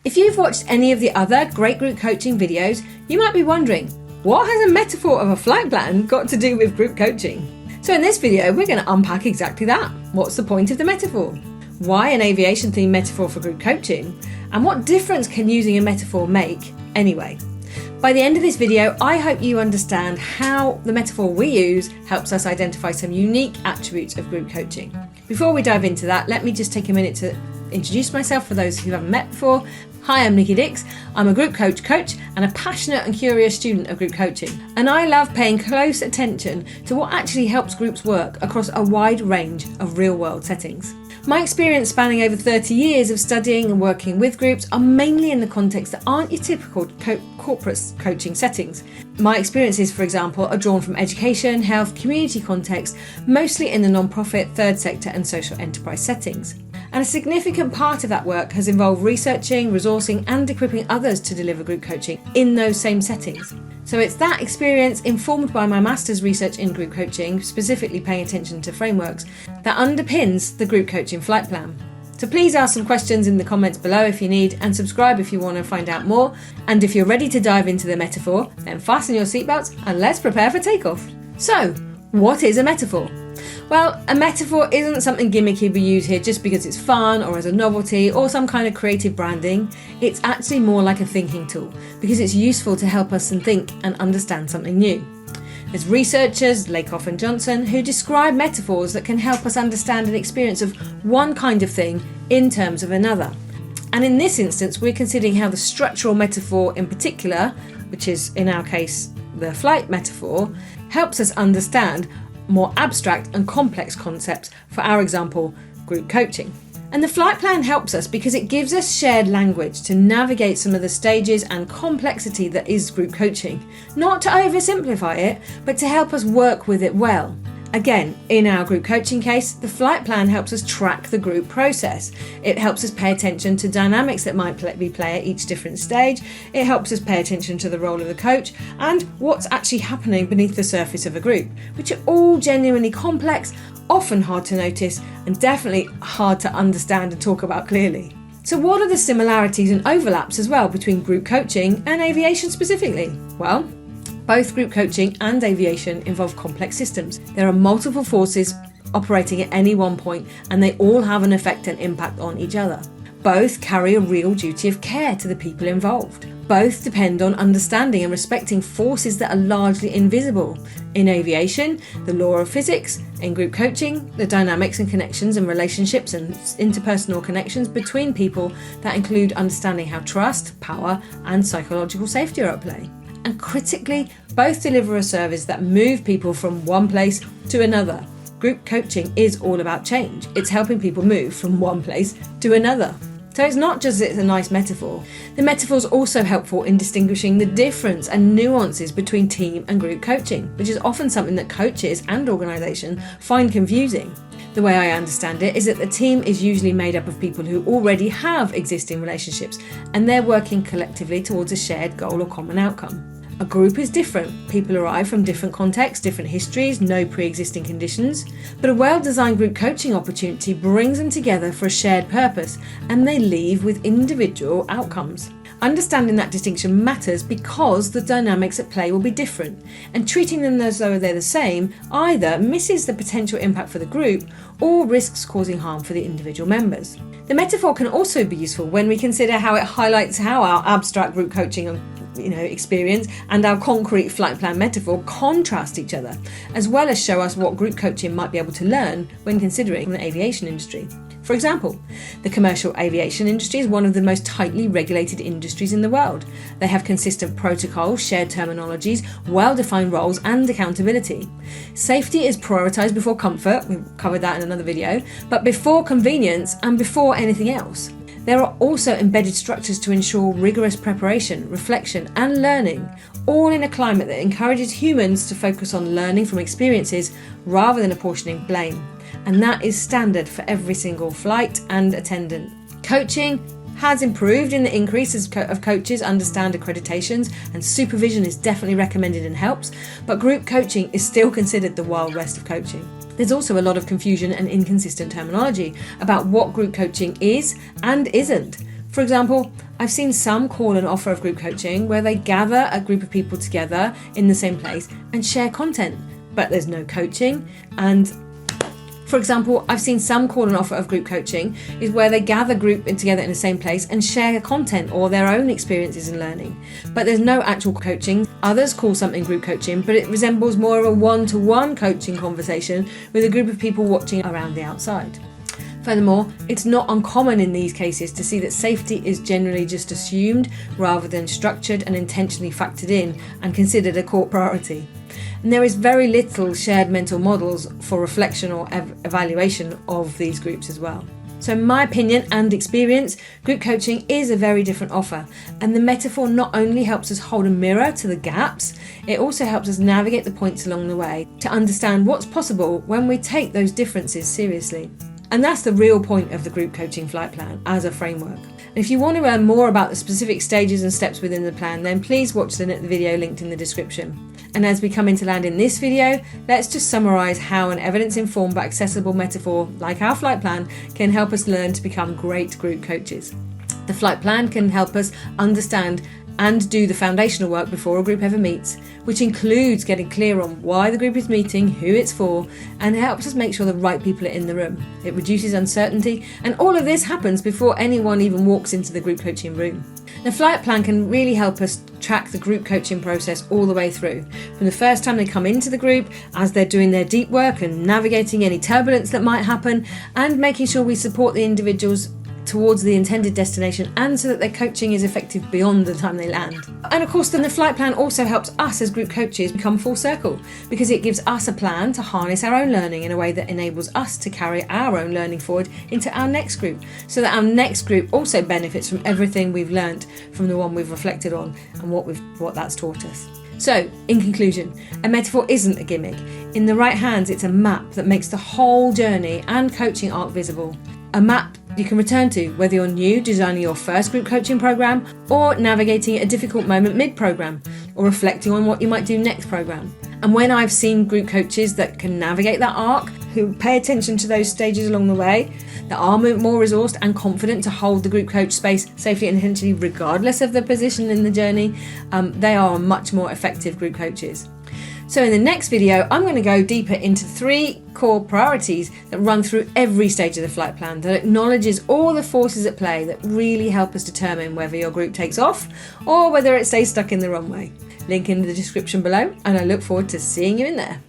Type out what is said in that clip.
If you've watched any of the other great group coaching videos, you might be wondering, what has a metaphor of a flight plan got to do with group coaching? So in this video, we're going to unpack exactly that. What's the point of the metaphor? Why an aviation-themed metaphor for group coaching? And what difference can using a metaphor make anyway? By the end of this video, I hope you understand how the metaphor we use helps us identify some unique attributes of group coaching. Before we dive into that, let me just take a minute to introduce myself for those who haven't met before. Hi, I'm Nikki Dix. I'm a group coach and a passionate and curious student of group coaching. And I love paying close attention to what actually helps groups work across a wide range of real-world settings. My experience spanning over 30 years of studying and working with groups are mainly in the context that aren't your typical corporate coaching settings. My experiences, for example, are drawn from education, health, community context, mostly in the non-profit, third sector and social enterprise settings. And a significant part of that work has involved researching, resourcing and equipping others to deliver group coaching in those same settings. So it's that experience, informed by my master's research in group coaching, specifically paying attention to frameworks, that underpins the group coaching flight plan. So please ask some questions in the comments below if you need, and subscribe if you want to find out more. And if you're ready to dive into the metaphor, then fasten your seatbelts and let's prepare for takeoff. So, what is a metaphor? Well, a metaphor isn't something gimmicky we use here just because it's fun or as a novelty or some kind of creative branding. It's actually more like a thinking tool because it's useful to help us think and understand something new. There's researchers, Lakoff and Johnson, who describe metaphors that can help us understand an experience of one kind of thing in terms of another. And in this instance, we're considering how the structural metaphor in particular, which is in our case the flight metaphor, helps us understand more abstract and complex concepts, for our example, group coaching. And the flight plan helps us because it gives us shared language to navigate some of the stages and complexity that is group coaching. Not to oversimplify it, but to help us work with it well. Again, in our group coaching case, the flight plan helps us track the group process. It helps us pay attention to dynamics that might be play at each different stage. It helps us pay attention to the role of the coach and what's actually happening beneath the surface of a group, which are all genuinely complex, often hard to notice, and definitely hard to understand and talk about clearly. So what are the similarities and overlaps as well between group coaching and aviation specifically? Well, both group coaching and aviation involve complex systems. There are multiple forces operating at any one point, and they all have an effect and impact on each other. Both carry a real duty of care to the people involved. Both depend on understanding and respecting forces that are largely invisible. In aviation, the law of physics. In group coaching, the dynamics and connections and relationships and interpersonal connections between people that include understanding how trust, power, and psychological safety are at play. And critically, both deliver a service that moves people from one place to another. Group coaching is all about change. It's helping people move from one place to another. So it's not just it's a nice metaphor. The metaphor is also helpful in distinguishing the difference and nuances between team and group coaching, which is often something that coaches and organisations find confusing. The way I understand it is that the team is usually made up of people who already have existing relationships and they're working collectively towards a shared goal or common outcome. A group is different. People arrive from different contexts, different histories, no pre-existing conditions. But a well-designed group coaching opportunity brings them together for a shared purpose and they leave with individual outcomes. Understanding that distinction matters because the dynamics at play will be different, and treating them as though they're the same either misses the potential impact for the group or risks causing harm for the individual members. The metaphor can also be useful when we consider how it highlights how our abstract group coaching experience and our concrete flight plan metaphor contrast each other, as well as show us what group coaching might be able to learn when considering the aviation industry. For example, the commercial aviation industry is one of the most tightly regulated industries in the world. They have consistent protocols, shared terminologies, well-defined roles and accountability. Safety is prioritised before comfort, we've covered that in another video, but before convenience and before anything else. There are also embedded structures to ensure rigorous preparation, reflection and learning, all in a climate that encourages humans to focus on learning from experiences rather than apportioning blame. And that is standard for every single flight and attendant. Coaching has improved in the increase of coaches understand accreditations, and supervision is definitely recommended and helps, but group coaching is still considered the Wild West of coaching. There's also a lot of confusion and inconsistent terminology about what group coaching is and isn't. For example, I've seen some call and offer of group coaching where they gather a group of people together in the same place and share content, but there's no coaching. And for example, I've seen some call and offer of group coaching is where they gather group together in the same place and share content or their own experiences in learning, but there's no actual coaching. Others call something group coaching, but it resembles more of a one-to-one coaching conversation with a group of people watching around the outside. Furthermore, it's not uncommon in these cases to see that safety is generally just assumed rather than structured and intentionally factored in and considered a core priority. And there is very little shared mental models for reflection or evaluation of these groups as well. So in my opinion and experience, group coaching is a very different offer, and the metaphor not only helps us hold a mirror to the gaps, it also helps us navigate the points along the way to understand what's possible when we take those differences seriously. And that's the real point of the group coaching flight plan as a framework. And if you want to learn more about the specific stages and steps within the plan, then please watch the video linked in the description. And as we come into land in this video, let's just summarise how an evidence-informed but accessible metaphor like our flight plan can help us learn to become great group coaches. The flight plan can help us understand and do the foundational work before a group ever meets, which includes getting clear on why the group is meeting, who it's for, and helps us make sure the right people are in the room. It reduces uncertainty, and all of this happens before anyone even walks into the group coaching room. The flight plan can really help us track the group coaching process all the way through, from the first time they come into the group, as they're doing their deep work and navigating any turbulence that might happen, and making sure we support the individuals towards the intended destination, and so that their coaching is effective beyond the time they land. And of course, then the flight plan also helps us as group coaches become full circle, because it gives us a plan to harness our own learning in a way that enables us to carry our own learning forward into our next group, so that our next group also benefits from everything we've learnt from the one we've reflected on and what that's taught us. So, in conclusion, a metaphor isn't a gimmick. In the right hands, it's a map that makes the whole journey and coaching arc visible. A map you can return to whether you're new designing your first group coaching program, or navigating a difficult moment mid-program, or reflecting on what you might do next program. And when I've seen group coaches that can navigate that arc, who pay attention to those stages along the way, that are more resourced and confident to hold the group coach space safely and intentionally regardless of their position in the journey, they are much more effective group coaches. So in the next video, I'm going to go deeper into 3 core priorities that run through every stage of the flight plan, that acknowledges all the forces at play that really help us determine whether your group takes off or whether it stays stuck in the runway. Link in the description below, and I look forward to seeing you in there.